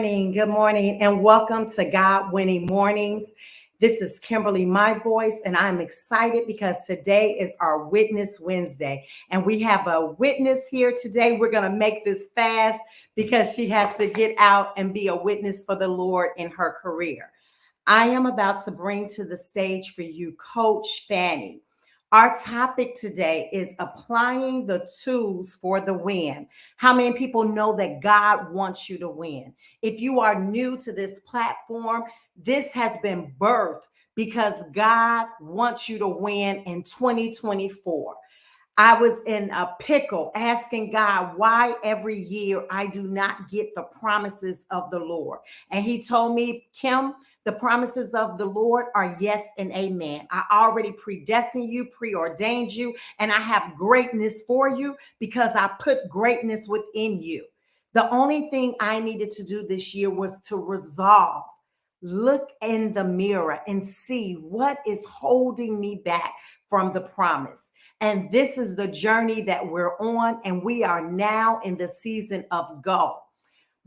Good morning, and welcome to God Winning Mornings. This is Kimberly, my voice, and I'm excited because today is our Witness Wednesday. And we have a witness here today. We're going to make this fast because she has to get out and be a witness for the Lord in her career. I am about to bring to the stage for you Coach Fanny. Our topic today is applying the tools for the win. How many people know that God wants you to win? If you are new to this platform, this has been birthed because God wants you to win in 2024. I was in a pickle asking God why every year I do not get the promises of the Lord. And he told me, Kim, the promises of the Lord are yes and amen. I already predestined you, preordained you, and I have greatness for you because I put greatness within you. The only thing I needed to do this year was to resolve, look in the mirror and see what is holding me back from the promise. And this is the journey that we're on, and we are now in the season of go.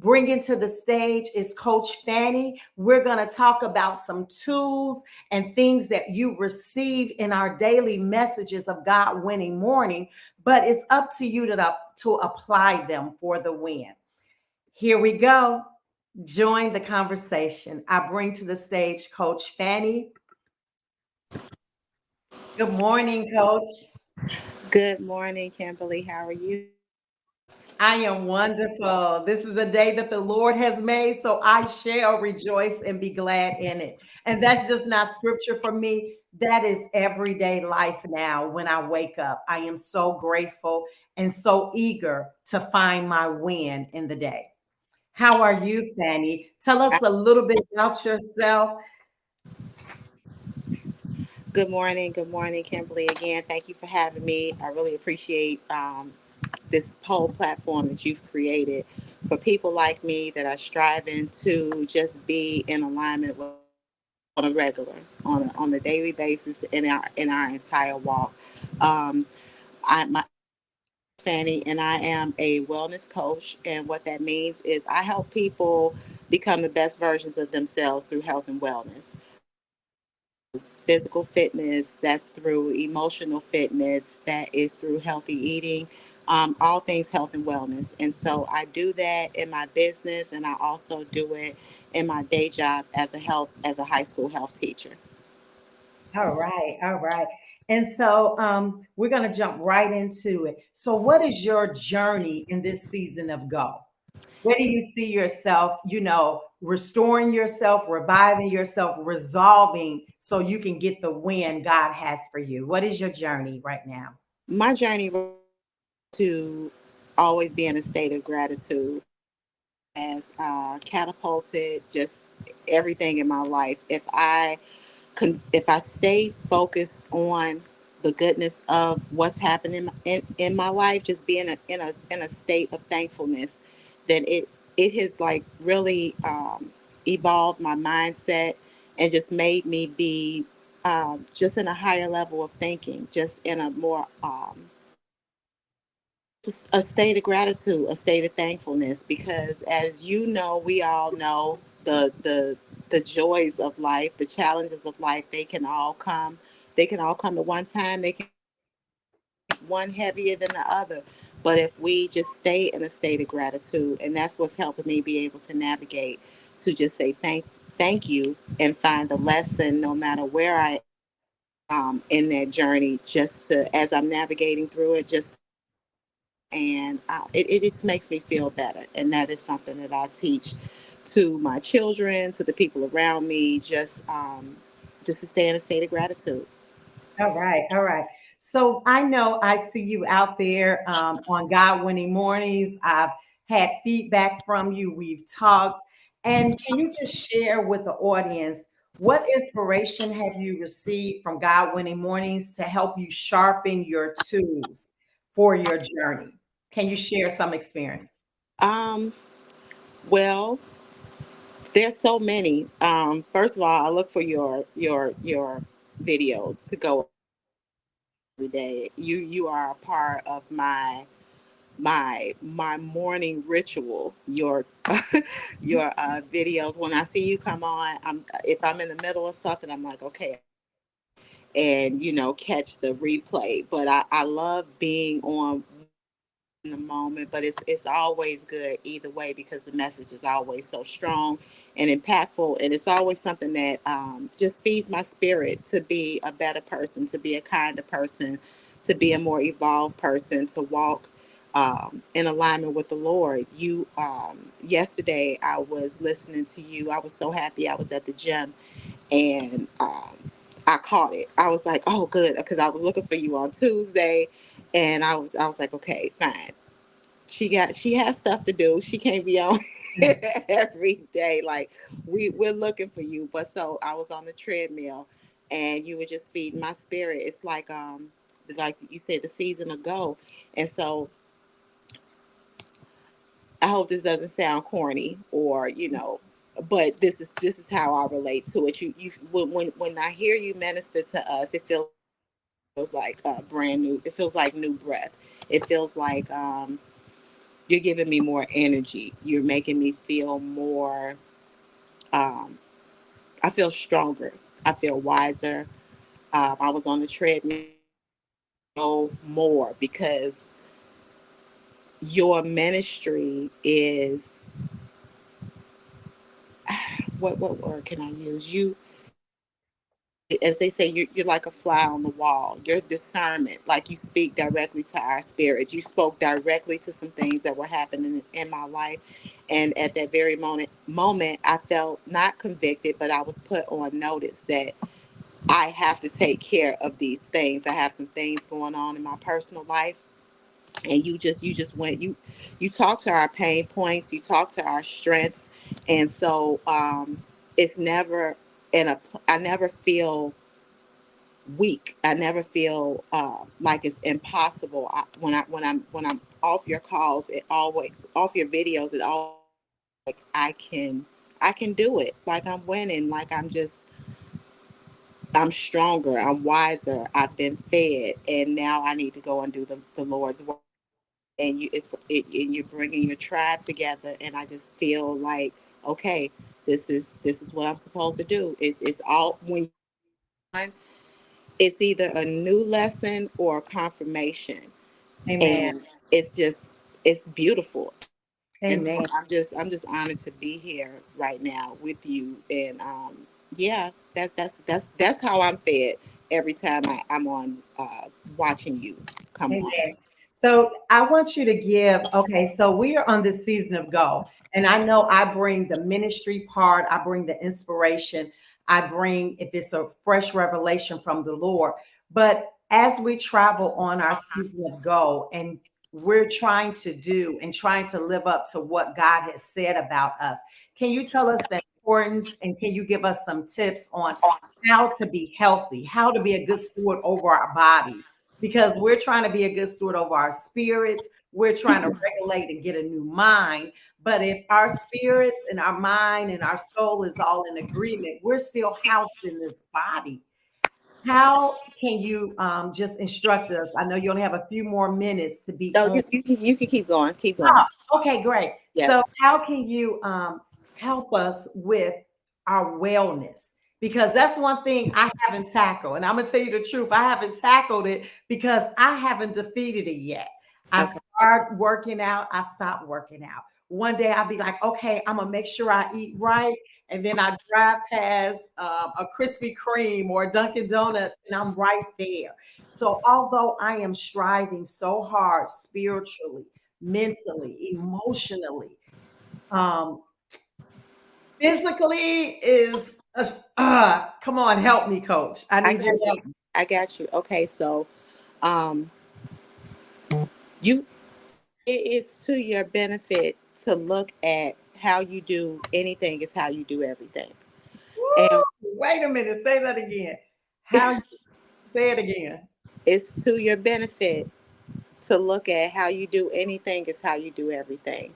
Bringing to the stage is Coach Fanny. We're going to talk about some tools and things that you receive in our daily messages of God Winning Morning, but it's up to you to apply them for the win. Here we go. Join the conversation. I bring to the stage Coach Fanny. Good morning, Coach. Good morning, Kimberly. How are you? I am wonderful. This is a day that the Lord has made, so I shall rejoice and be glad in it. And that's just not scripture for me. That is everyday life now when I wake up. I am so grateful and so eager to find my win in the day. How are you, Fanny? Tell us a little bit about yourself. Good morning, Kimberly. Again, thank you for having me. I really appreciate this whole platform that you've created for people like me that are striving to just be in alignment with on a regular, on a daily basis in our entire walk. Um, my Fanny, and I am a wellness coach, and what that means is I help people become the best versions of themselves through health and wellness. Physical fitness, that's through emotional fitness, that is through healthy eating, all things health and wellness. And so I do that in my business, and I also do it in my day job as a high school health teacher. All right, all right. And so we're going to jump right into it. So, what is your journey in this season of Go? Where do you see yourself, restoring yourself, reviving yourself, resolving so you can get the win God has for you? What is your journey right now? My journey to always be in a state of gratitude has catapulted just everything in my life. If I stay focused on the goodness of what's happening in my life, just being in a state of thankfulness, then it has like really evolved my mindset and just made me be just in a higher level of thinking, just in a more just a state of gratitude, a state of thankfulness, because as you know, we all know the joys of life, the challenges of life, they can all come at one time. They can be one heavier than the other. But if we just stay in a state of gratitude, and that's what's helping me be able to navigate, to just say thank you and find the lesson no matter where I in that journey, just to, as I'm navigating through it, just and it just makes me feel better. And that is something that I teach to my children, to the people around me, just to stay in a state of gratitude. All right, all right. So I know I see you out there on God Winning Mornings. I've had feedback from you. We've talked. And can you just share with the audience what inspiration have you received from God Winning Mornings to help you sharpen your tools for your journey? Can you share some experience? Um, well, there's so many. First of all, I look for your videos to go every day. You are a part of my my morning ritual, your videos. When I see you come on, if I'm in the middle of something, I'm like, okay, and catch the replay. But I love being on in the moment, but it's always good either way because the message is always so strong and impactful, and it's always something that just feeds my spirit to be a better person, to be a kinder person, to be a more evolved person, to walk in alignment with the Lord. You yesterday I was listening to you. I was so happy. I was at the gym, and I caught it. I was like, oh, good, because I was looking for you on Tuesday, and I was like, okay, fine. She has stuff to do. She can't be on every day. Like we're looking for you. But so I was on the treadmill, and you were just feeding my spirit. It's like you said, the season ago, and so I hope this doesn't sound corny or but this is how I relate to it. You when I hear you minister to us, it feels like brand new. It feels like new breath. It feels like you're giving me more energy. You're making me feel more. Um, I feel stronger. I feel wiser. I was on the treadmill more because your ministry is what word can I use? You, as they say, you're like a fly on the wall. Your discernment, like you speak directly to our spirits. You spoke directly to some things that were happening in my life, and at that very moment, I felt not convicted, but I was put on notice that I have to take care of these things. I have some things going on in my personal life, and you just went you talk to our pain points, you talk to our strengths, and so it's never in a I never feel weak. I never feel like it's impossible. When I'm off your calls, it always off your videos. It always like I can do it. Like I'm winning. Like I'm stronger. I'm wiser. I've been fed, and now I need to go and do the Lord's work. And and you're bringing your tribe together, and I just feel like okay, this is what I'm supposed to do. It's all when it's either a new lesson or a confirmation, Amen. and it's beautiful. And so Amen. I'm just honored to be here right now with you, and yeah, that's how I'm fed every time I'm on watching you come on. Amen. So I want you to give, okay, so we are on this season of Go. And I know I bring the ministry part, I bring the inspiration, I bring, if it's a fresh revelation from the Lord. But as we travel on our season of Go, and we're trying to do and trying to live up to what God has said about us, can you tell us the importance and can you give us some tips on how to be healthy, how to be a good steward over our bodies? Because we're trying to be a good steward over our spirits. We're trying to regulate and get a new mind. But if our spirits and our mind and our soul is all in agreement, we're still housed in this body. How can you just instruct us? I know you only have a few more minutes to be No, on. you can keep going, keep going. Okay, great. Yeah. So, how can you help us with our wellness? Because that's one thing I haven't tackled. And I'm going to tell you the truth, I haven't tackled it because I haven't defeated it yet. I Okay. start working out, I stop working out. One day I'll be like, okay, I'm going to make sure I eat right. And then I drive past a Krispy Kreme or Dunkin' Donuts, and I'm right there. So, although I am striving so hard spiritually, mentally, emotionally, um, physically is come on, help me, coach. I I need your got you. help. I got you. Okay, so um, you it is to your benefit to look at how you do anything is how you do everything. And Woo! Wait a minute, say that again. How you say it again? it's to your benefit to look at how you do anything is how you do everything.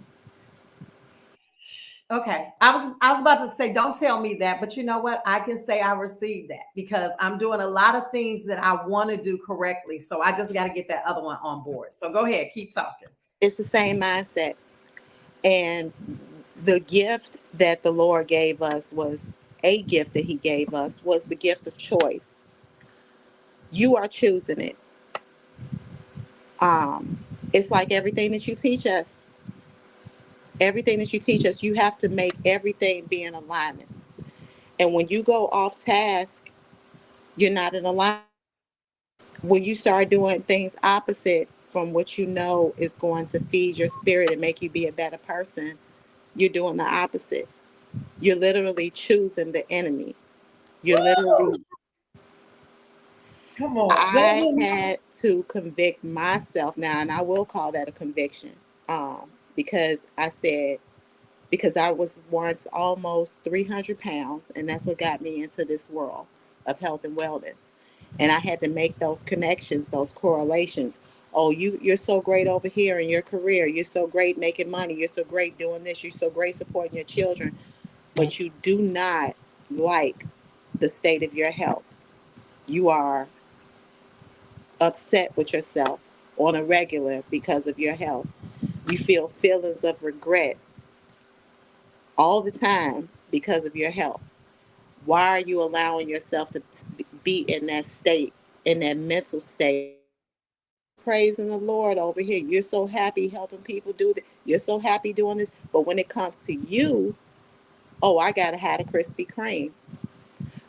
Okay, I was about to say, don't tell me that, but you know what? I can say I received that because I'm doing a lot of things that I want to do correctly. So I just got to get that other one on board. So go ahead, keep talking. It's the same mindset. And the gift that the Lord gave us was a gift that He gave us was the gift of choice. You are choosing it. It's like everything that you teach us. Everything that you teach us, you have to make everything be in alignment. And when you go off task, you're not in alignment. When you start doing things opposite from what you know is going to feed your spirit and make you be a better person, you're doing the opposite. You're literally choosing the enemy. You're Woo! literally, Come on. I had to convict myself now, and I will call that a conviction, because I said, because I was once almost 300 pounds, and that's what got me into this world of health and wellness. And I had to make those connections, those correlations. Oh, you're so great over here in your career. You're so great making money. You're so great doing this. You're so great supporting your children. But you do not like the state of your health. You are upset with yourself on a regular because of your health. You feel feelings of regret all the time because of your health. Why are you allowing yourself to be in that state, in that mental state? Praising the Lord over here. You're so happy helping people do this. You're so happy doing this. But when it comes to you, oh, I got to have a Krispy Kreme.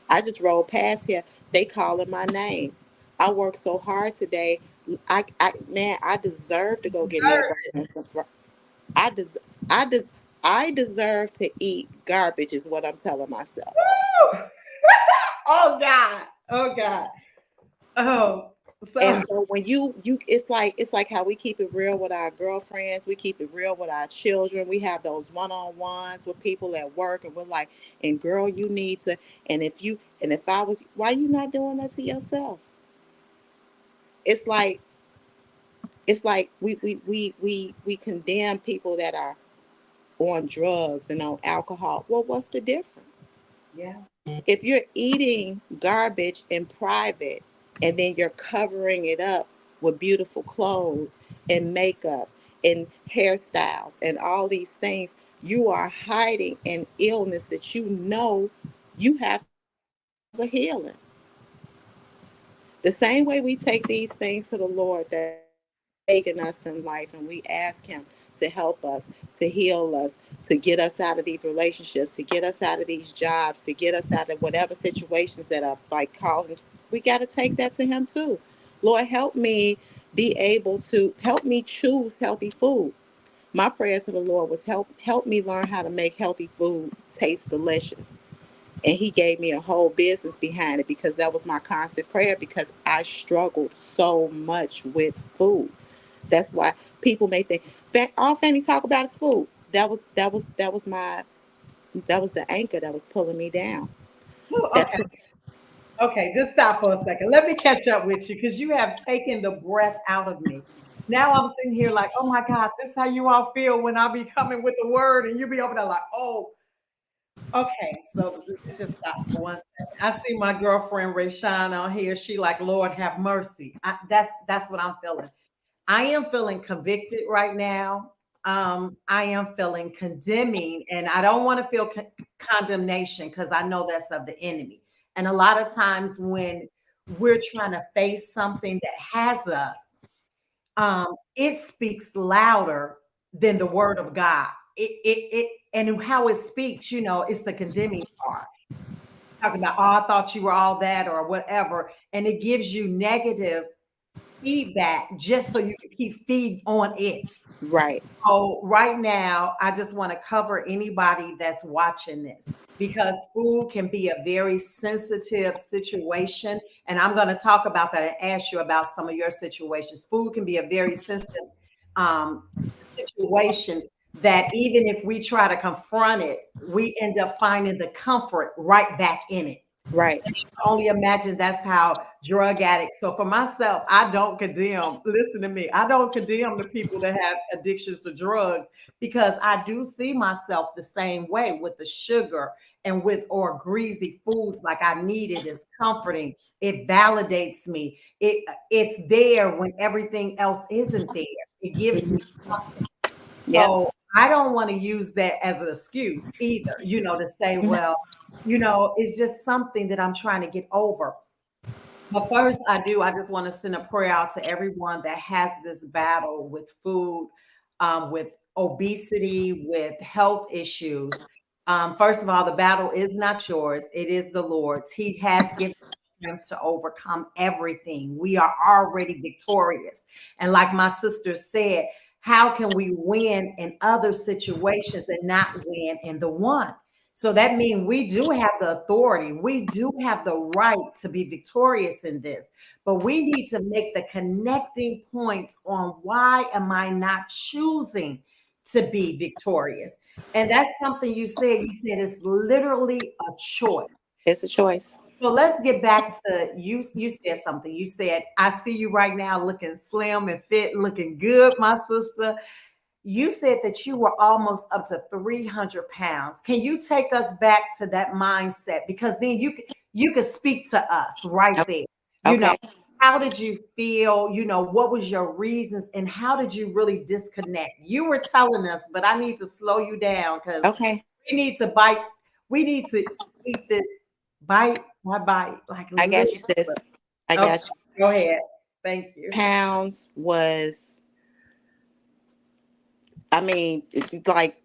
I just rolled past here. They calling my name. I worked so hard today. Man, I deserve to go get me a burger and some fries. I des, I des, I deserve to eat garbage is what I'm telling myself. Woo! Oh God. Oh God. Oh, And so so when you it's like how we keep it real with our girlfriends, we keep it real with our children. We have those one-on-ones with people at work, and we're like, and girl, you need to, and if I was, why you not doing that to yourself? It's like we condemn people that are on drugs and on alcohol. Well, what's the difference? yeah. If you're eating garbage in private and then you're covering it up with beautiful clothes and makeup and hairstyles and all these things, you are hiding an illness that you know you have for healing. The same way we take these things to the Lord that taken us in life, and we ask Him to help us, to heal us, to get us out of these relationships, to get us out of these jobs, to get us out of whatever situations that are like causing. We got to take that to Him too. Lord, help me be able to help me choose healthy food. My prayer to the Lord was help me learn how to make healthy food taste delicious. And He gave me a whole business behind it because that was my constant prayer because I struggled so much with food. That's why people may think all Fanny talk about is food. That was the anchor that was pulling me down. Woo, That's okay. Okay, just stop for a second. Let me catch up with you because you have taken the breath out of me. Now I'm sitting here like, oh my God, this is how you all feel when I be coming with the word and you be over there like, oh, okay. So let's just stop for 1 second. I see my girlfriend Rayshawn on here. She like, Lord have mercy. That's what I'm feeling. I am feeling convicted right now. I am feeling condemning, and I don't want to feel condemnation because I know that's of the enemy. And a lot of times when we're trying to face something that has us, it speaks louder than the word of God. And how it speaks, it's the condemning part. Talking about, oh, I thought you were all that or whatever. And it gives you negative feedback just so you can keep feeding on it. right, So right now, I just want to cover anybody that's watching this because food can be a very sensitive situation. And I'm going to talk about that and ask you about some of your situations. Food can be a very sensitive situation that even if we try to confront it, we end up finding the comfort right back in it. right, Only imagine that's how drug addicts. So for myself, I don't condemn. Listen to me. I don't condemn the people that have addictions to drugs because I do see myself the same way with the sugar and with or greasy foods. Like I need it. It's comforting. It validates me. It's there when everything else isn't there. It gives me something. Yep. So I don't want to use that as an excuse either, to say, well, it's just something that I'm trying to get over. But first, I just want to send a prayer out to everyone that has this battle with food, with obesity, with health issues. First of all, the battle is not yours, it is the Lord's. He has given you strength to overcome everything. We are already victorious. And like my sister said, how can we win in other situations and not win in the one? So that means we do have the authority. We do have the right to be victorious in this. But we need to make the connecting points on why am I not choosing to be victorious? And that's something you said. You said it's literally a choice. It's a choice. So let's get back to you. You said something. You said, I see you right now looking slim and fit, looking good, my sister. You said that you were almost up to 300 pounds. Can you take us back to that mindset? Because then you could speak to us right there. You know, Okay. how did you feel? What was your reasons and how did you really disconnect? You were telling us, but I need to slow you down because Okay. we need to bite, we need to eat this bite by bite, like I got little. you, sis. I Okay, got you. go ahead. Thank you. Pounds was, I mean, it's like,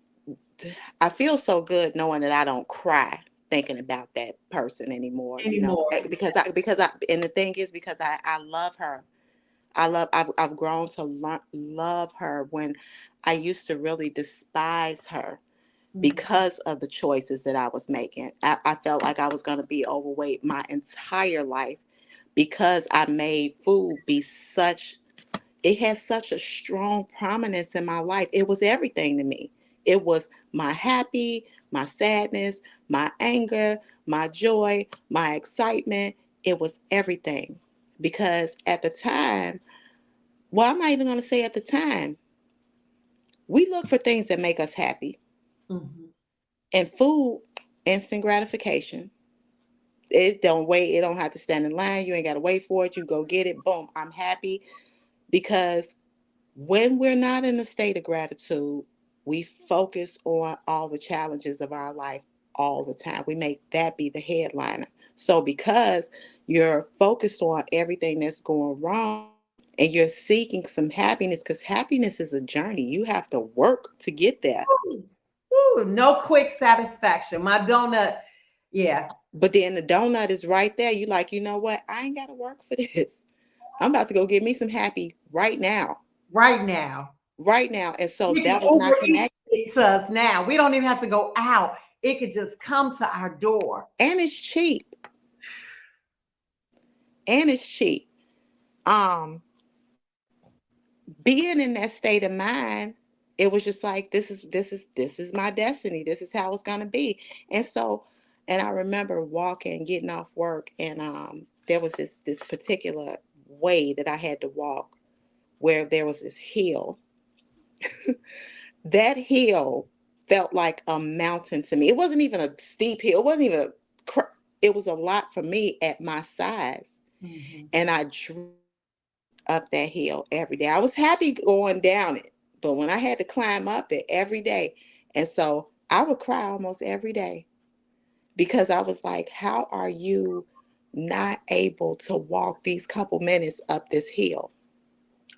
I feel so good knowing that I don't cry thinking about that person anymore, Anymore. and the thing is, because I love her. I've grown to love her when I used to really despise her Mhm. because of the choices that I was making. I felt like I was going to be overweight my entire life because I made food be such, it has such a strong prominence in my life. It was everything to me. It was my happy, my sadness, my anger, my joy, my excitement. It was everything. Because at the time, well, I'm not even going to say at the time, we look for things that make us happy. Mhm. And food, instant gratification. It don't wait. It don't have to stand in line. You ain't got to wait for it. You go get it. Boom. I'm happy because when we're not in a state of gratitude, we focus on all the challenges of our life all the time. We make that be the headliner. So because you're focused on everything that's going wrong and you're seeking some happiness, because happiness is a journey. You have to work to get there. Ooh, no quick satisfaction. My donut, yeah, But then the donut is right there. You like, you know what? I ain't got to work for this. I'm about to go get me some happy right now. right now. Right now. And so We can that was not overeat connected. it to us now. We don't even have to go out. It could just come to our door. And it's cheap. And it's cheap. Um, Being in that state of mind, it was just like this is my destiny. This is how it's gonna be. And so, and I remember walking, getting off work, and there was this particular way that I had to walk where there was this hill. That hill felt like a mountain to me. It wasn't even a steep hill. It wasn't even it was a lot for me at my size. Mhm. And I drew up that hill every day. I was happy going down it, but when I had to climb up it every day, and so I would cry almost every day because I was like, how are you not able to walk these couple minutes up this hill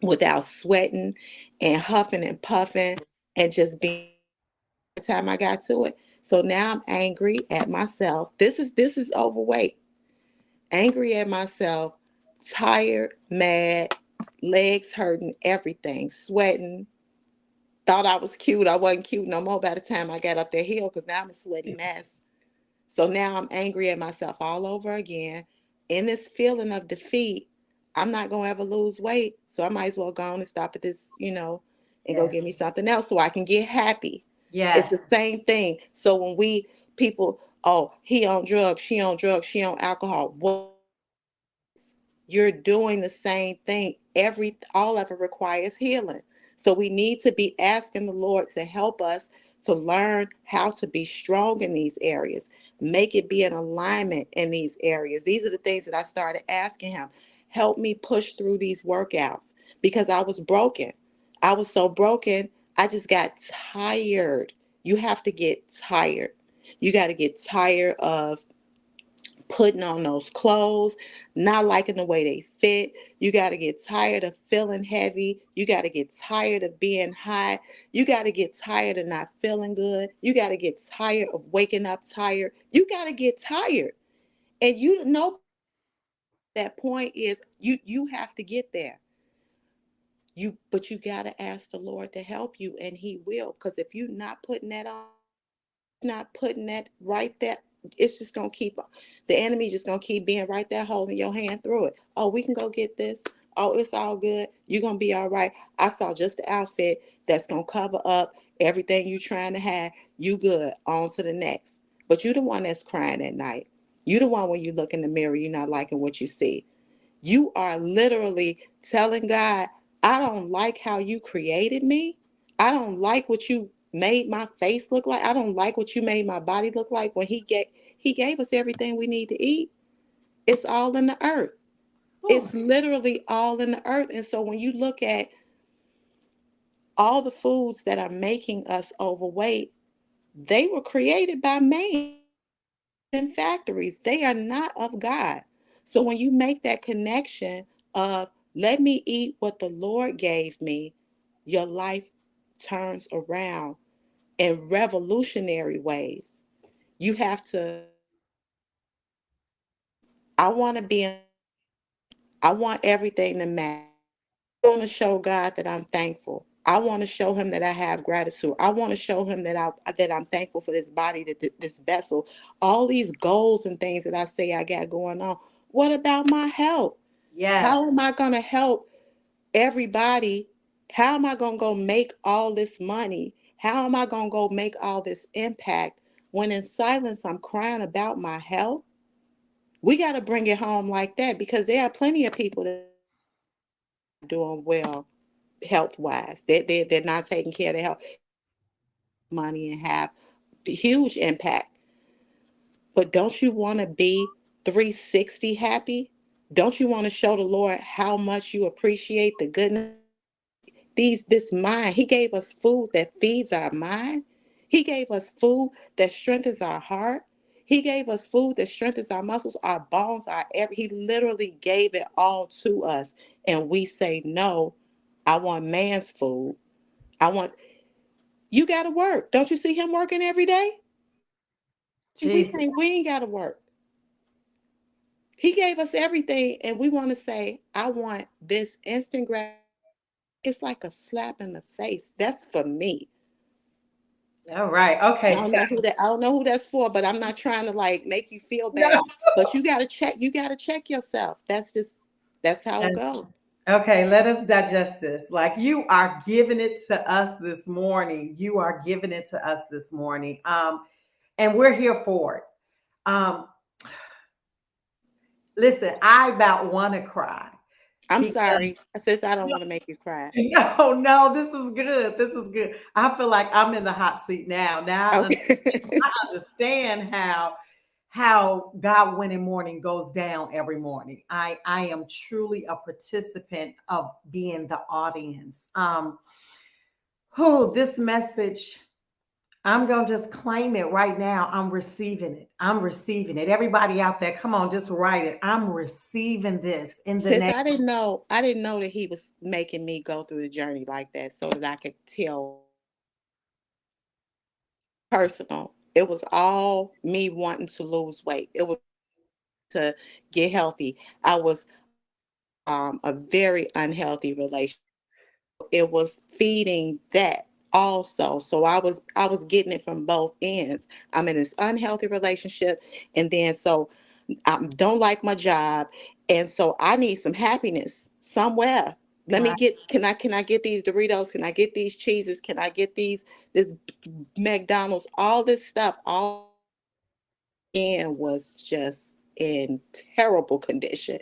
without sweating and huffing and puffing and just being the time I got to it? So now I'm angry at myself. This is overweight. Angry at myself, tired, mad, legs hurting, everything, sweating. Thought I was cute. I wasn't cute no more by the time I got up that hill because now I'm a sweaty mess. So now I'm angry at myself all over again. In this feeling of defeat, I'm not going to ever lose weight. So I might as well go on and stop at this, and go Yes. get me something else so I can get happy. It's Yes. the same thing. So when people, oh, he on drugs, she on alcohol. What? You're doing the same thing. All of it requires healing. So we need to be asking the Lord to help us to learn how to be strong in these areas, make it be in alignment in these areas. These are the things that I started asking him. Help me push through these workouts because I was broken. I was so broken. I just got tired. You have to get tired. You got to get tired of putting on those clothes, not liking the way they fit. You got to get tired of feeling heavy. You got to get tired of being hot. You got to get tired of not feeling good. You got to get tired of waking up tired. You got to get tired. And you know that point is you have to get there. But you got to ask the Lord to help you, and he will, because if you're not putting that on, not putting that right there, it's just gonna keep the enemy just gonna keep being right there holding your hand through it. Oh, we can go get this. Oh, it's all good. You're gonna be all right. I saw just the outfit that's gonna cover up everything you trying to have. You good. On to the next. But you the one that's crying at night. You the one when you look in the mirror, you're not liking what you see. You are literally telling God, I don't like how you created me. I don't like what you made my face look like. I don't like what you made my body look like when he gave us everything we need to eat. It's all in the earth. Ooh, It's literally all in the earth. And so when you look at all the foods that are making us overweight, they were created by man in factories. They are not of God. So when you make that connection of let me eat what the Lord gave me, your life turns around in revolutionary ways. You have to, I want to be, I want everything to matter. I want to show God that I'm thankful. I want to show him that I have gratitude. I want to show him that I'm thankful for this body, that this vessel, all these goals and things that I say I got going on. What about my health? yes, How am I going to help everybody? How am I going to go make all this money? How am I going to go make all this impact when in silence I'm crying about my health? We got to bring it home like that, because there are plenty of people that are doing well health wise. They're not taking care of their health, money, and have huge impact. But don't you want to be 360 happy? Don't you want to show the Lord how much you appreciate the goodness? This mind, he gave us food that feeds our mind. He gave us food that strengthens our heart. He gave us food that strengthens our muscles, our bones, he literally gave it all to us. And we say, no, I want man's food. I want, you got to work. Don't you see him working every day? We Jesus. think we ain't got to work. He gave us everything, and we want to say, I want this instant gratification. It's like a slap in the face. That's for me. All right. I Okay. don't So know who that. I don't know who that's for, but I'm not trying to like make you feel no. bad. But you got to check. You got to check yourself. That's how it goes. Okay, let us digest this. Like you are giving it to us this morning. You are giving it to us this morning. And we're here for it. Um, listen, I about want to cry I'm because sorry, sis. I don't want to make you cry. no, no, this is good. This is good. I feel like I'm in the hot seat now. Okay. I understand how God winning morning goes down every morning. I am truly a participant of being the audience. This message, I'm going to just claim it right now. I'm receiving it. I'm receiving it. Everybody out there, come on, just write it. I'm receiving this in the Sis, name. I didn't know that he was making me go through the journey like that so that I could tell personal. It was all me wanting to lose weight. It was to get healthy. I was a very unhealthy relationship. It was feeding that also. So I was getting it from both ends. I'm in this unhealthy relationship, and then so I don't like my job, and so I need some happiness somewhere. Right. Can I get these Doritos? Can I get these cheeses? Can I get this McDonald's? All this stuff, all in was just in terrible condition.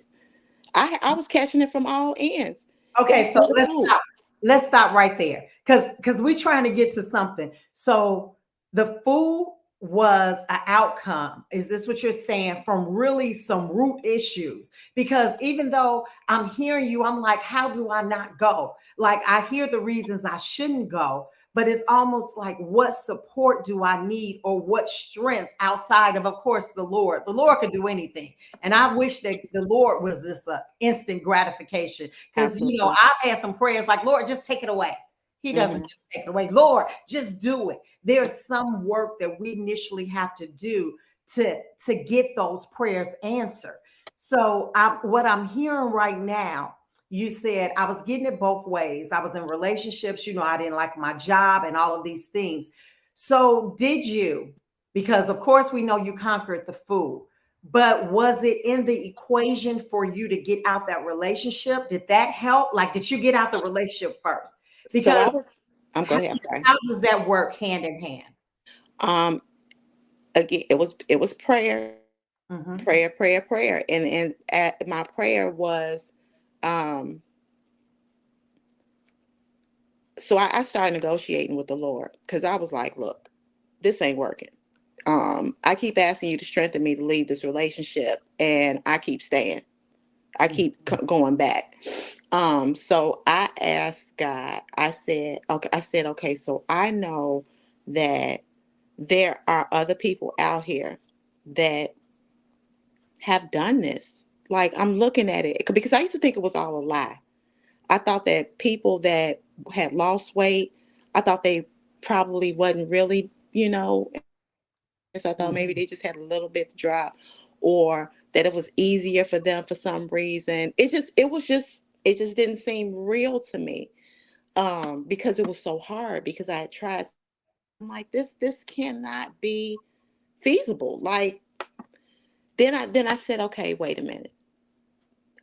I was catching it from all ends. It was Okay, so from the food. let's stop right there. Because we're trying to get to something. So the food was an outcome. Is this what you're saying from really some root issues? Because even though I'm hearing you, I'm like, how do I not go? Like, I hear the reasons I shouldn't go, but it's almost like, what support do I need, or what strength outside of course, the Lord? The Lord could do anything. And I wish that the Lord was this instant gratification. Because, Absolutely. I've had some prayers like, Lord, just take it away. He doesn't Hmm. just take it away. Lord, just do it. There's some work that we initially have to do to get those prayers answered. So what I'm hearing right now, you said I was getting it both ways. I was in relationships, I didn't like my job and all of these things. So did you? Because of course we know you conquered the food, but was it in the equation for you to get out that relationship? Did that help? Like, did you get out the relationship first? So Because I was, go how, ahead, I'm sorry. how does that work hand in hand? Um, Again, it was prayer, Hmm. prayer, prayer, prayer. My prayer was, um, so I started negotiating with the Lord because I was like, look, this ain't working. I keep asking you to strengthen me to leave this relationship, and I keep staying. I keep going back. So I asked God, okay, so I know that there are other people out here that have done this. Like, I'm looking at it because I used to think it was all a lie. I thought that people that had lost weight, I thought they probably wasn't really, so I thought maybe Hmm. they just had a little bit to drop, or that it was easier for them for some reason. It just didn't seem real to me. Because it was so hard, because I had tried. I'm like, this cannot be feasible. Like, then I said, okay, wait a minute.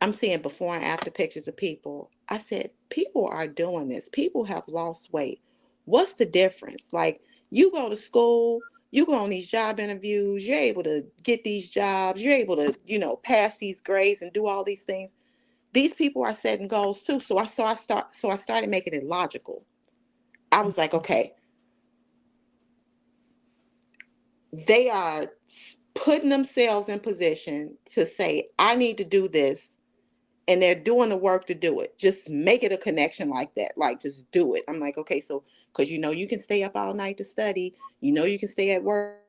I'm seeing before and after pictures of people. I said, people are doing this. People have lost weight. What's the difference? Like, you go to school, you go on these job interviews, you're able to get these jobs, you're able to, pass these grades and do all these things. These people are setting goals too. So I started making it logical. I was like, okay, they are putting themselves in position to say, I need to do this, and they're doing the work to do it. Just make it a connection like that. Like, just do it. I'm like, okay, so because you can stay up all night to study, you can stay at work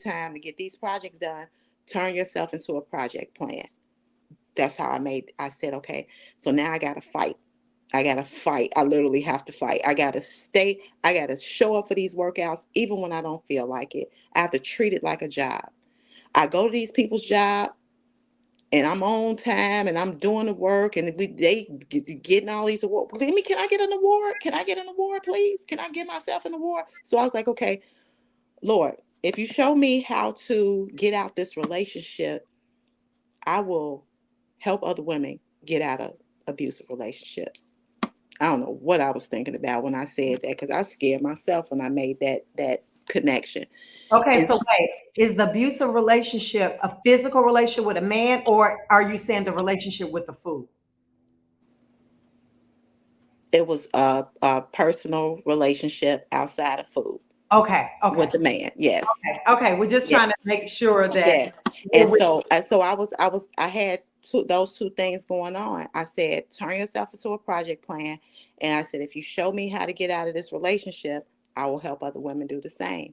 time to get these projects done. Turn yourself into a project plan. That's how I said, okay, so now I gotta fight. I gotta fight. I literally have to fight. I gotta show up for these workouts, even when I don't feel like it. I have to treat it like a job. I go to these people's job, and I'm on time, and I'm doing the work, and getting all these awards. Can I get an award? Can I get an award, please? Can I give myself an award? So I was like, okay, Lord, if you show me how to get out this relationship, I will help other women get out of abusive relationships. I don't know what I was thinking about when I said that, because I scared myself when I made that connection. Okay, And so wait, is the abusive relationship a physical relationship with a man, or are you saying the relationship with the food? it was a personal relationship outside of food Okay, with okay, the man. Yes. okay, okay. We're just Yes. trying to make sure that Yes. And we're so I had those two things going on. I said, turn yourself into a project plan. And I said, if you show me how to get out of this relationship, I will help other women do the same.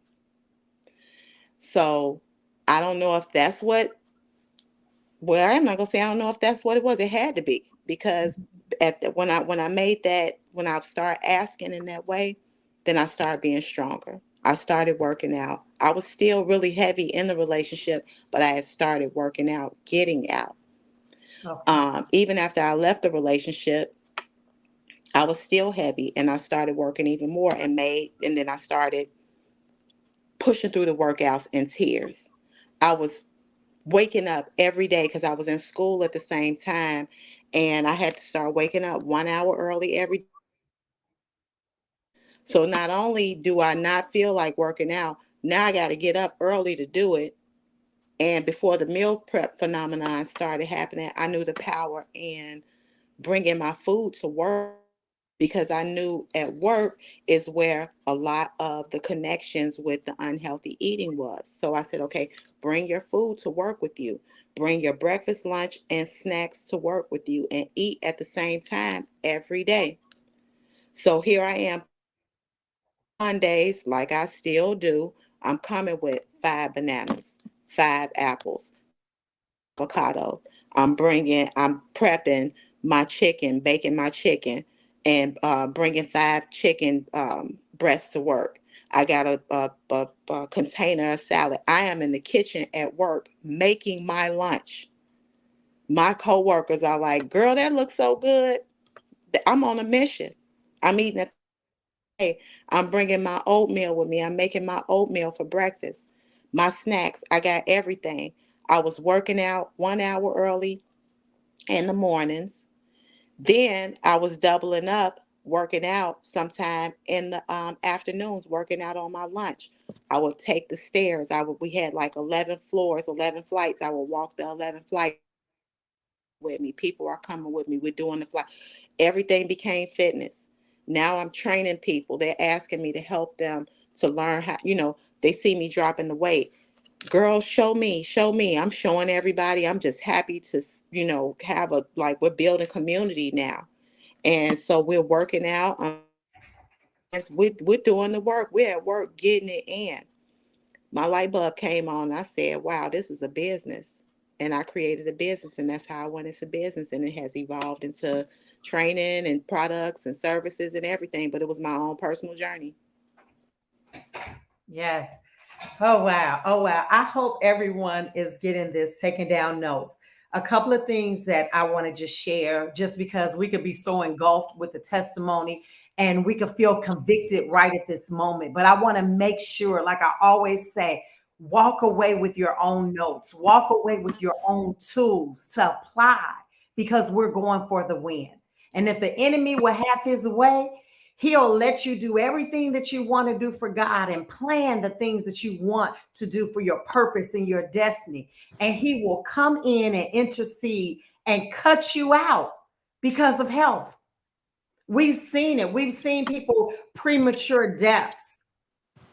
So I don't know if that's well, I'm not gonna say I don't know if that's what it was. It had to be, because when I made that, when I started asking in that way, then I started being stronger. I started working out. I was still really heavy in the relationship, but I had started working out, getting out. okay. Even after I left the relationship, I was still heavy, and I started working even more, and then I started pushing through the workouts in tears. I was waking up every day because I was in school at the same time, and I had to start waking up 1 hour early every day. So not only do I not feel like working out, now I got to get up early to do it. And before the meal prep phenomenon started happening, I knew the power in bringing my food to work. because I knew at work is where a lot of the connections with the unhealthy eating was. So I said, okay, bring your food to work with you. Bring your breakfast, lunch, and snacks to work with you and eat at the same time every day. So here I am Mondays, like I still do. I'm coming with 5 bananas, 5 apples, avocado. I'm prepping my chicken, baking my chicken, and bringing 5 chicken breasts to work. I got a container of salad. I am in the kitchen at work making my lunch. My coworkers are like, "Girl, that looks so good." I'm on a mission. I'm eating at Hey, I'm bringing my oatmeal with me. I'm making my oatmeal for breakfast. My snacks, I got everything. I was working out 1 hour early in the mornings. Then I was doubling up, working out sometime in the afternoons, working out on my lunch. I would take the stairs. We had like 11 floors, 11 flights. I would walk the 11 flights with me. People are coming with me. We're doing the flight. Everything became fitness. Now I'm training people. They're asking me to help them to learn how, they see me dropping the weight. Girl, show me, show me. I'm showing everybody. I'm just happy to, have we're building community now. And so we're working out. We're doing the work. We're at work getting it in. My light bulb came on. I said, wow, this is a business. And I created a business, and that's how I went into business. And it has evolved into training and products and services and everything. But it was my own personal journey. Yes. Oh, wow. Oh, wow. I hope everyone is getting this, taking down notes. A couple of things that I want to just share, just because we could be so engulfed with the testimony and we could feel convicted right at this moment. But I want to make sure, like I always say, walk away with your own notes, walk away with your own tools to apply because we're going for the win. And if the enemy will have his way, he'll let you do everything that you want to do for God and plan the things that you want to do for your purpose and your destiny. And he will come in and intercede and cut you out because of health. We've seen it. We've seen people premature deaths.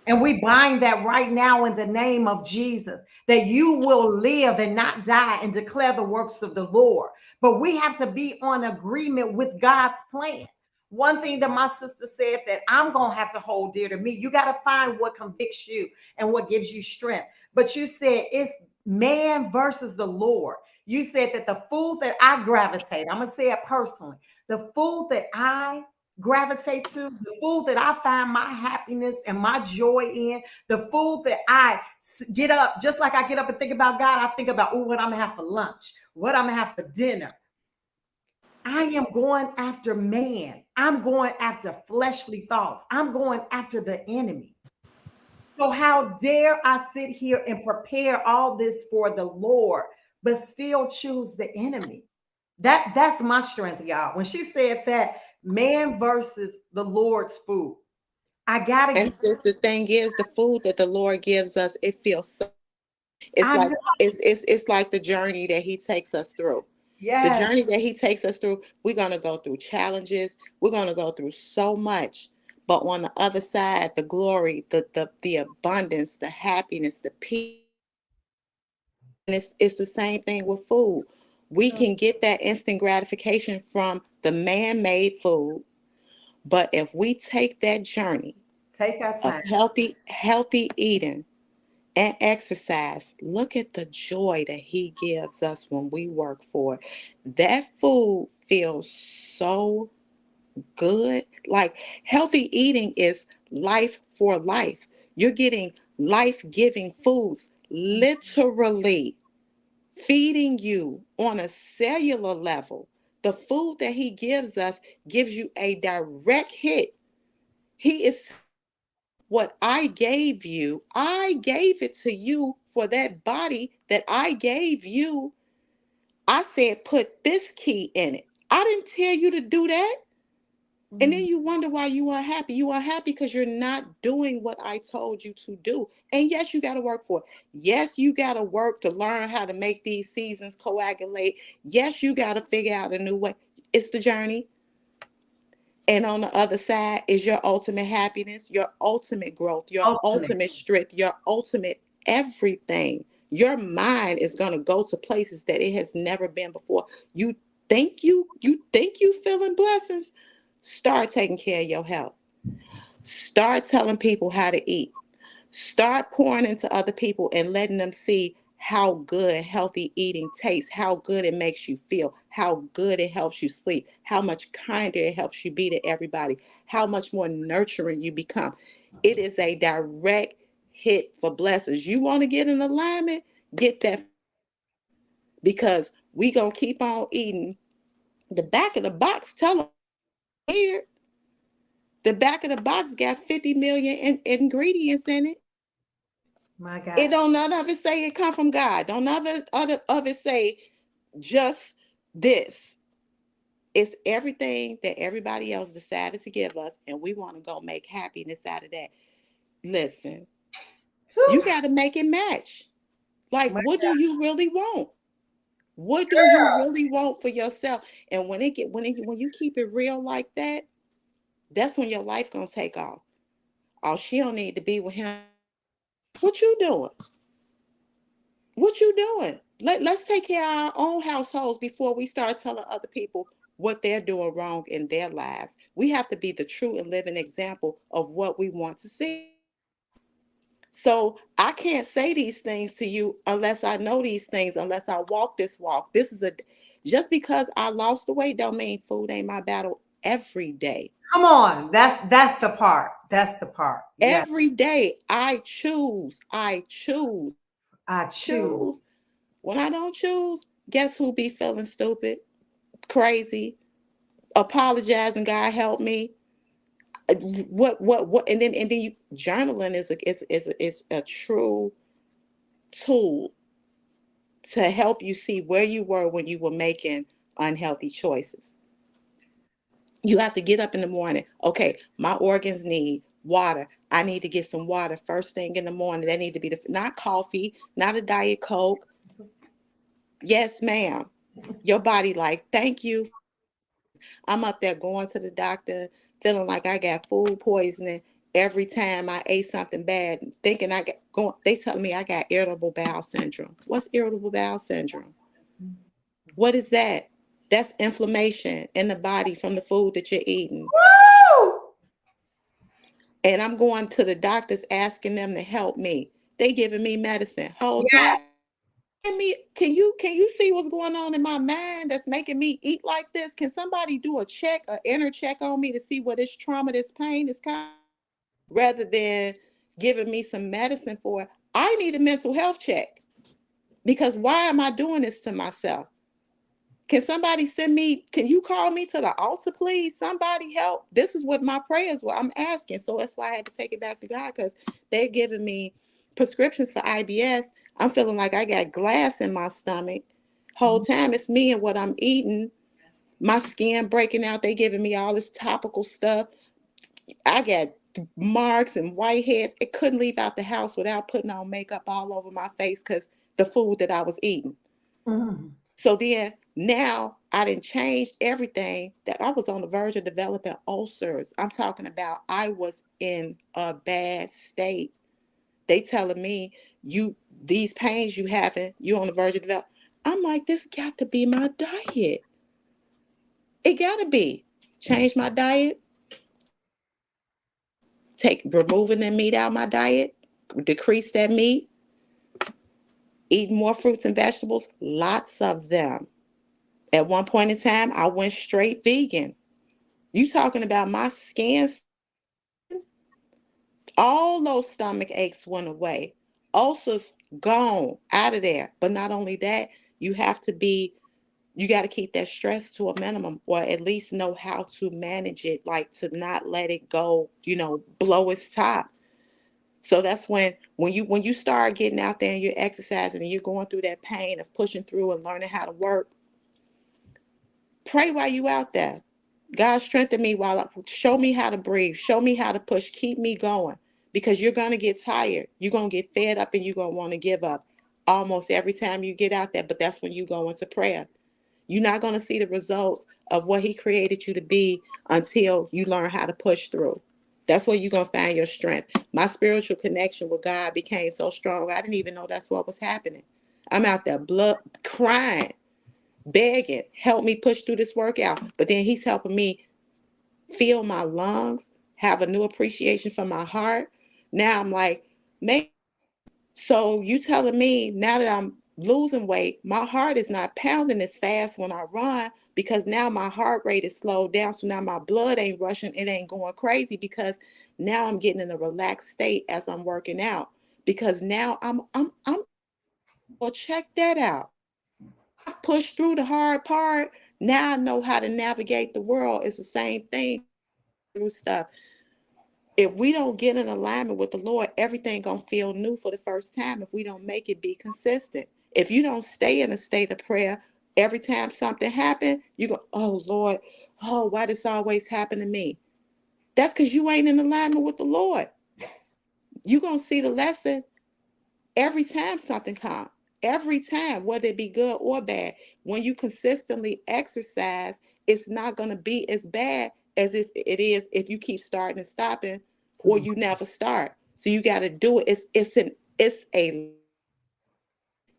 And we bind that right now in the name of Jesus, that you will live and not die and declare the works of the Lord. But we have to be on agreement with God's plan. One thing that my sister said that I'm going to have to hold dear to me, you got to find what convicts you and what gives you strength. But you said it's man versus the Lord. You said that the food that I gravitate, I'm going to say it personally, the food that I gravitate to, the food that I find my happiness and my joy in, the food that I get up, just like I get up and think about God, I think about, oh, what I'm gonna have for lunch, what I'm gonna have for dinner. I am going after man. I'm going after fleshly thoughts. I'm going after the enemy. So how dare I sit here and prepare all this for the Lord, but still choose the enemy? That's my strength, y'all. When she said that, man versus the Lord's food, I gotta And get. since the thing is, the food that the Lord gives us, it feels so. It's I like know. it's like the journey that He takes us through. The Yes. journey that He takes us through, we're gonna go through challenges. We're gonna go through so much. But on the other side, the glory, the abundance, the happiness, the peace. And it's the same thing with food. We can get that instant gratification from the man-made food, but if we take that journey Take our of time. healthy eating and exercise, look at the joy that He gives us when we work for it. That food feels so good. Like healthy eating is life for life. You're getting life-giving foods, literally feeding you on a cellular level. The food that He gives us gives you a direct hit. He is what I gave it to you for that body that I gave you. I said, put this key in it. I didn't tell you to do that. And then Mhm. you wonder why you are happy. You are happy because you're not doing what I told you to do. And yes, you got to work for it. Yes, you got to work to learn how to make these seasons coagulate. Yes, you got to figure out a new way. It's the journey. And on the other side is your ultimate happiness, your ultimate growth, your Ultimate. ultimate strength, your ultimate everything. Your mind is going to go to places that it has never been before. You think you feeling blessings? Start taking care of your health. Start telling people how to eat. Start pouring into other people and letting them see how good healthy eating tastes, how good it makes you feel, how good it helps you sleep, how much kinder it helps you be to everybody, how much more nurturing you become. It is a direct hit for blessings. You want to get in alignment? Get that, because we going to keep on eating. The back of the box tell them here. The back of the box got 50 million ingredients in it. My It God. don't none of it say it come from God. Don't none of it say just this. It's everything that everybody else decided to give us, and we want to go make happiness out of that. Listen, you Whew. got to make it match. Like, My what do God. you really want? What do you really want for yourself? And when you keep it real like that, that's when your life gonna take off. Oh, she don't need to be with him. What you doing? What you doing? Let's take care of our own households before we start telling other people what they're doing wrong in their lives. We have to be the true and living example of what we want to see. So I can't say these things to you unless I know these things, unless I walk this walk. Just because I lost the weight don't mean food ain't my battle every day. Come on. That's the part. That's the part. Yes. Every day I choose. I Choose. choose. When I don't choose, guess who be feeling stupid, crazy, apologizing, God help me. What and then you journaling is a true tool to help you see where you were when you were making unhealthy choices. You have to get up in the morning. Okay, my organs need water. I need to get some water first thing in the morning. That need to be not coffee, not a diet coke. Yes, ma'am. Your body like, thank you. I'm up there going to the doctor, feeling like I got food poisoning every time I ate something bad, thinking I got going. They telling me I got irritable bowel syndrome. What's irritable bowel syndrome? What is that? That's inflammation in the body from the food that you're eating. Woo! And I'm going to the doctors asking them to help me. They giving me medicine. Whole Yes. time. Can you see what's going on in my mind that's making me eat like this? Can somebody do a check, an inner check on me to see what this trauma, this pain is kind of, rather than giving me some medicine for it? I need a mental health check, because why am I doing this to myself? Can you call me to the altar, please? Somebody help. This is what my prayers were. I'm asking. So that's why I had to take it back to God, because they're giving me prescriptions for IBS. I'm feeling like I got glass in my stomach. Whole time it's me and what I'm eating. My skin breaking out. They giving me all this topical stuff. I got marks and whiteheads. It couldn't leave out the house without putting on makeup all over my face because the food that I was eating. Mm. So then now I didn't change everything, that I was on the verge of developing ulcers. I'm talking about I was in a bad state. They telling me these pains you having, you on the verge of develop. I'm like, this got to be my diet. It gotta be. Change my diet, take removing the meat out of my diet, decrease that meat, eat more fruits and vegetables, lots of them. At one point in time, I went straight vegan. You talking about my skin, all those stomach aches went away. Ulcers gone out of there. But not only that, you have to be, you got to keep that stress to a minimum, or at least know how to manage it, like to not let it go, blow its top. So that's when you start getting out there and you're exercising and you're going through that pain of pushing through and learning how to work. Pray while you out there. God strengthen me show me how to breathe, show me how to push, keep me going, because you're gonna get tired. You're gonna get fed up and you're gonna want to give up almost every time you get out there. But that's when you go into prayer. You're not going to see the results of what he created you to be until you learn how to push through. That's where you're going to find your strength. My spiritual connection with God became so strong. I didn't even know that's what was happening. I'm out there blood crying, begging, help me push through this workout. But then he's helping me feel my lungs, have a new appreciation for my heart. Now I'm like, man, so you telling me now that I'm losing weight, my heart is not pounding as fast when I run because now my heart rate is slowed down. So now my blood ain't rushing, it ain't going crazy because now I'm getting in a relaxed state as I'm working out. Because now I'm well, check that out. I've pushed through the hard part. Now I know how to navigate the world. It's the same thing through stuff. If we don't get in alignment with the Lord, everything gonna feel new for the first time if we don't make it be consistent. If you don't stay in a state of prayer, every time something happens, you go, oh Lord, oh, why does this always happen to me? That's because you ain't in alignment with the Lord. You're gonna see the lesson every time something comes. Every time, whether it be good or bad. When you consistently exercise, it's not gonna be as bad as if it is if you keep starting and stopping or you never start. So you got to do it.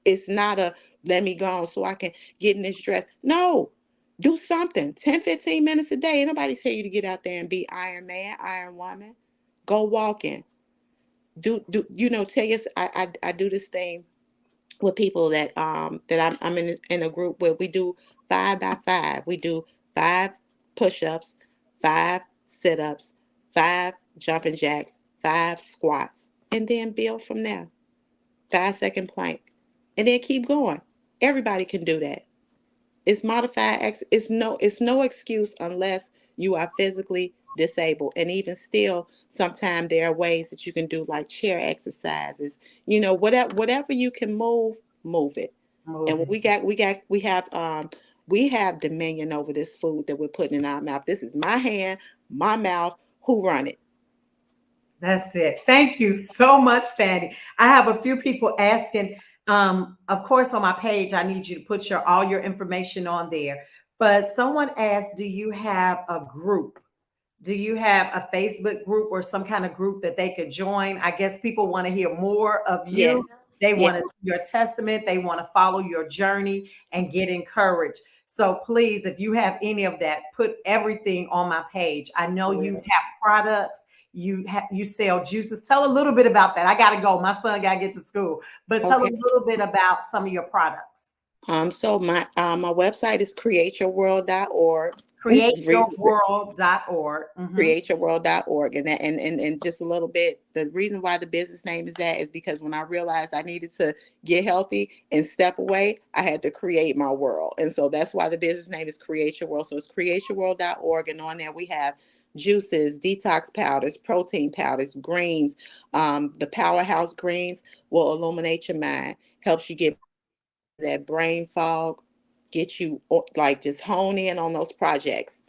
It's not a let me go on so I can get in this dress. No, do something. 10, 15 minutes a day. Ain't nobody tell you to get out there and be Iron Man, Iron Woman. Go walking. Tell you I do this thing with people that I'm in a group where we do 5 by 5. We do 5 push-ups, 5 sit-ups, 5 jumping jacks, 5 squats, and then build from there. 5 second plank, and then keep going. Everybody can do that. It's modified it's no excuse unless you are physically disabled. And even still, sometimes there are ways that you can do like chair exercises. Whatever you can move it. And Moving. we have dominion over this food that we're putting in our mouth. This is my hand, my mouth. Who run it? That's it. Thank you so much, Fanny. I have a few people asking. Of course, on my page, I need you to put all your information on there. But someone asked, do you have a group? Do you have a Facebook group or some kind of group that they could join? I guess people want to hear more of Yes. you. They Yes. want to see your testament. They want to follow your journey and get encouraged. So please, if you have any of that, put everything on my page. I know you Well, have products. You sell juices. Tell a little bit about that. I got to go. My son got to get to school. But tell a okay. little bit about some of your products. So my website is createyourworld.org. Createyourworld.org. Mhm. Createyourworld.org. And just a little bit, the reason why the business name is that is because when I realized I needed to get healthy and step away, I had to create my world. And so that's why the business name is Create Your World. So it's createyourworld.org. And on there we have juices, detox powders, protein powders, greens. The powerhouse greens will illuminate your mind, helps you get that brain fog, get you like just hone in on those projects.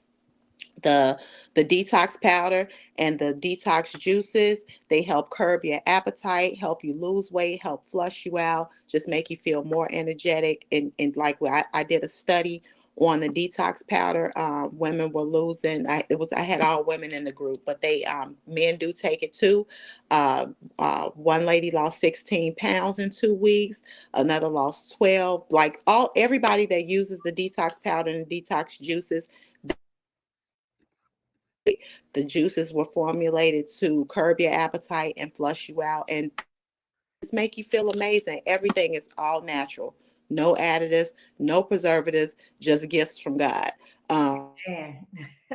The detox powder and the detox juices, they help curb your appetite, help you lose weight, help flush you out, just make you feel more energetic. And like I did a study on the detox powder. Women were losing. I had all women in the group, but they men do take it too. One lady lost 16 pounds in 2 weeks. Another lost 12. Like everybody that uses the detox powder and detox juices, the juices were formulated to curb your appetite and flush you out and just make you feel amazing. Everything is all natural. No additives, no preservatives, just gifts from God. Man,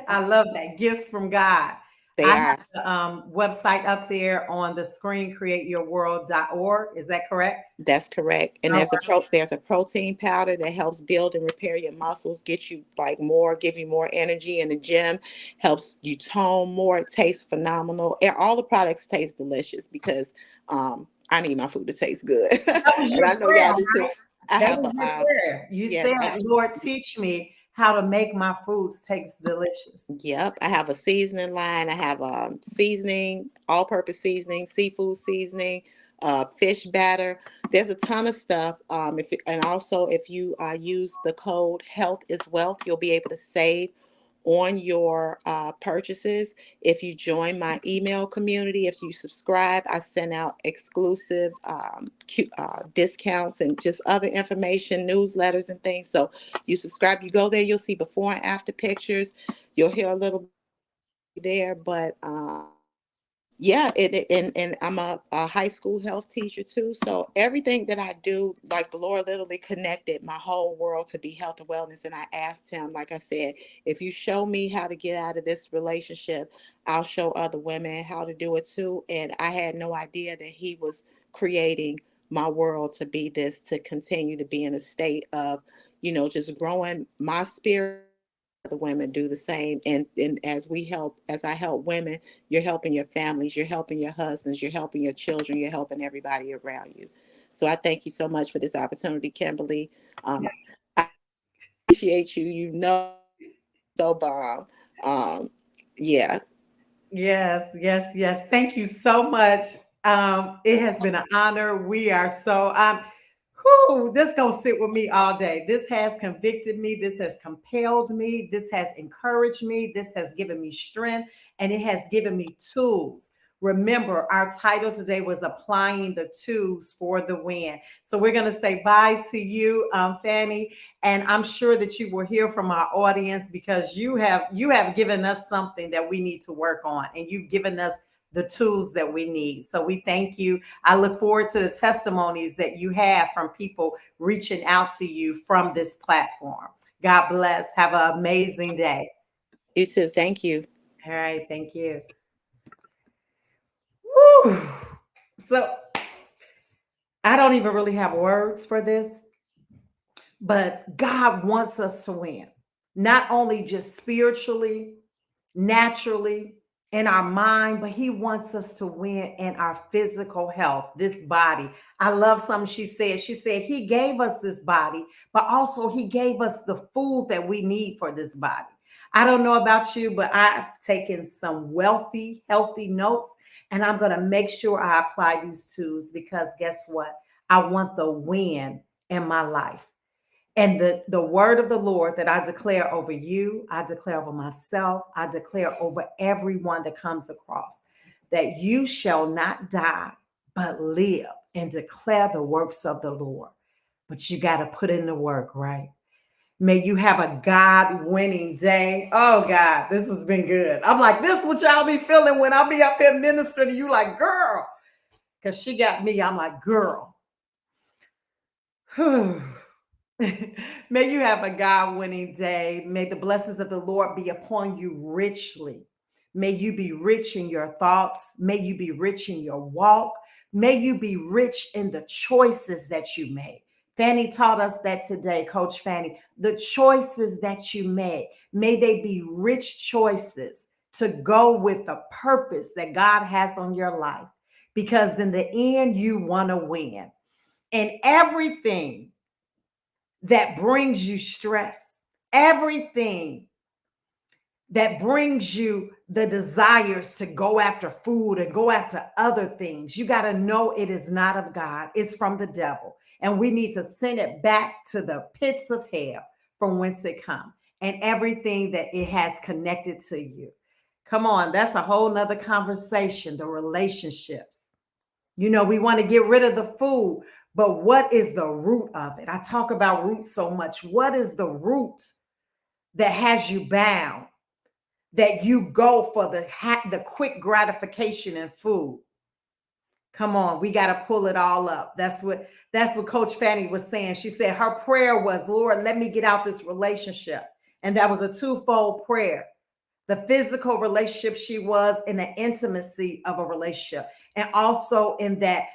I love that. Gifts from God. They I have are. the website up there on the screen, createyourworld.org. Is that correct? That's correct. And All there's a protein powder that helps build and repair your muscles, get you like give you more energy in the gym, helps you tone more. It tastes phenomenal. And all the products taste delicious because I need my food to taste good. That was And your I know y'all prayer, do too. right? I That have was a your prayer. You yes, said, Lord, teach me how to make my foods taste delicious. yep, I have a seasoning line. I have seasoning, all-purpose seasoning, seafood seasoning, fish batter. There's a ton of stuff. And also if you use the code Health is Wealth, you'll be able to save on your purchases. If you join my email community, if you subscribe, I send out exclusive discounts and just other information, newsletters and things. So you subscribe, you go there, you'll see before and after pictures. You'll hear a little there, but yeah, and I'm a high school health teacher too. So everything that I do, like the Lord literally connected my whole world to be health and wellness. And I asked him, like I said, if you show me how to get out of this relationship, I'll show other women how to do it too. And I had no idea that he was creating my world to be this, to continue to be in a state of, just growing my spirit. The women do the same, and as I help women, you're helping your families, you're helping your husbands, you're helping your children, you're helping everybody around you. So I thank you so much for this opportunity, Kimberly. I appreciate you, so bomb. um yeah. Yes, yes, yes. Thank you so much. It has been an honor. We are so this gonna sit with me all day. This has convicted me, this has compelled me, this has encouraged me, this has given me strength, and it has given me tools. Remember, our title today was applying the tools for the win. So we're gonna say bye to you, Fanny. And I'm sure that you will hear from our audience because you have given us something that we need to work on, and you've given us the tools that we need. So we thank you. I look forward to the testimonies that you have from people reaching out to you from this platform. God bless. Have an amazing day. You too. Thank you. All right, thank you. Woo. So I don't even really have words for this, but God wants us to win, not only just spiritually, naturally, in our mind, but He wants us to win in our physical health, this body. I love something she said. She said, He gave us this body, but also He gave us the food that we need for this body. I don't know about you, but I've taken some wealthy, healthy notes, and I'm going to make sure I apply these tools because guess what? I want the win in my life. And the word of the Lord that I declare over you, I declare over myself, I declare over everyone that comes across, that you shall not die, but live and declare the works of the Lord. But you got to put in the work, right? May you have a God-winning day. Oh God, this has been good. I'm like, this is what y'all be feeling when I be up here ministering to you, like, girl. Because she got me, I'm like, girl. May you have a God winning day. May the blessings of the Lord be upon you richly. May you be rich in your thoughts. May you be rich in your walk. May you be rich in the choices that you made. Fanny taught us that today, Coach Fanny. The choices that you made, may they be rich choices to go with the purpose that God has on your life. Because in the end, you want to win. And everything that brings you stress, everything that brings you the desires to go after food and go after other things, you got to know it is not of God, it's from the devil. And we need to send it back to the pits of hell from whence it comes and everything that it has connected to you. Come on, that's a whole nother conversation, the relationships. We want to get rid of the food, but what is the root of it? I talk about root so much. What is the root that has you bound, that you go for the quick gratification in food? Come on, we got to pull it all up. That's what Coach Fanny was saying. She said her prayer was, Lord, let me get out this relationship. And that was a twofold prayer. The physical relationship she was in, the intimacy of a relationship, and also in that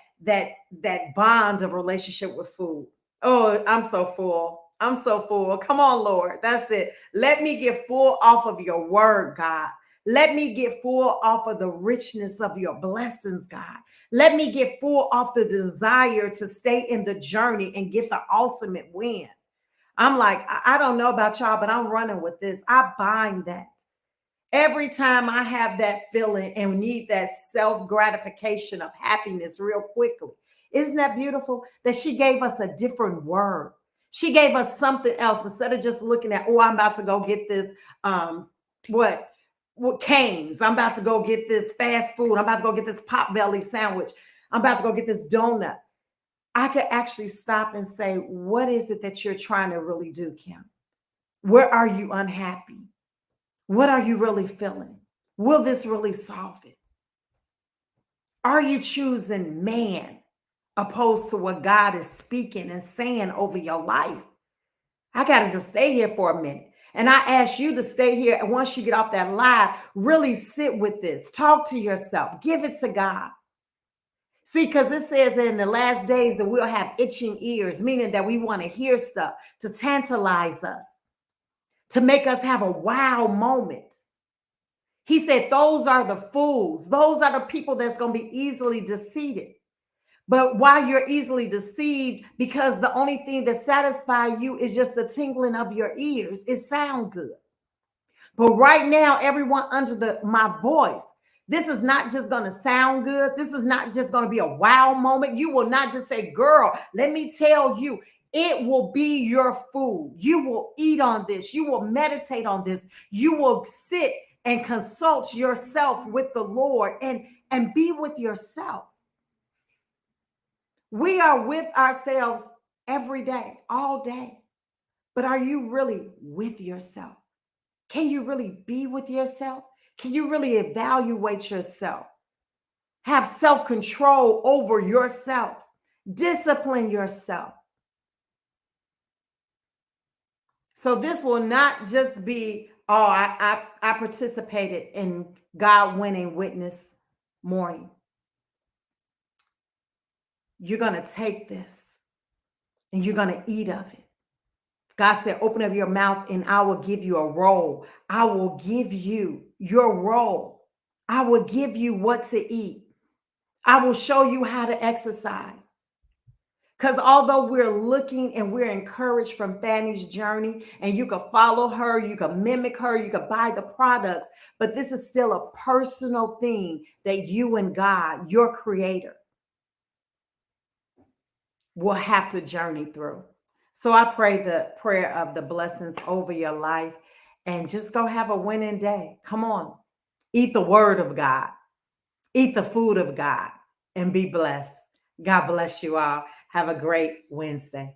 bond of relationship with food. Oh, I'm so full. I'm so full. Come on, Lord. That's it. Let me get full off of your word, God. Let me get full off of the richness of your blessings, God. Let me get full off the desire to stay in the journey and get the ultimate win. I'm like, I don't know about y'all, but I'm running with this. I bind that. Every time I have that feeling and need that self gratification of happiness real quickly. Isn't that beautiful that she gave us a different word? She gave us something else instead of just looking at, oh, I'm about to go get this, um, what, what Canes. I'm about to go get this fast food. I'm about to go get this pot belly sandwich. I'm about to go get this donut. I could actually stop and say, what is it that you're trying to really do, Kim? Where are you unhappy? What are you really feeling? Will this really solve it? Are you choosing man opposed to what God is speaking and saying over your life? I got to just stay here for a minute. And I ask you to stay here. And once you get off that live, really sit with this. Talk to yourself. Give it to God. See, because it says that in the last days that we'll have itching ears, meaning that we want to hear stuff to tantalize us, to make us have a wow moment. He said, those are the fools. Those are the people that's going to be easily deceived. But why you're easily deceived, because the only thing that satisfies you is just the tingling of your ears. It sounds good. But right now, everyone under my voice, this is not just going to sound good. This is not just going to be a wow moment. You will not just say, girl, let me tell you, it will be your food. You will eat on this. You will meditate on this. You will sit and consult yourself with the Lord and be with yourself. We are with ourselves every day, all day. But are you really with yourself? Can you really be with yourself? Can you really evaluate yourself? Have self-control over yourself. Discipline yourself. So this will not just be, oh, I participated in God winning witness morning. You're going to take this and you're going to eat of it. God said, open up your mouth and I will give you a roll. I will give you your roll. I will give you what to eat. I will show you how to exercise. Because although we're looking and we're encouraged from Fanny's journey, and you can follow her, you can mimic her, you can buy the products, but this is still a personal thing that you and God, your creator, will have to journey through. So I pray the prayer of the blessings over your life and just go have a winning day. Come on. Eat the word of God. Eat the food of God and be blessed. God bless you all. Have a great Wednesday.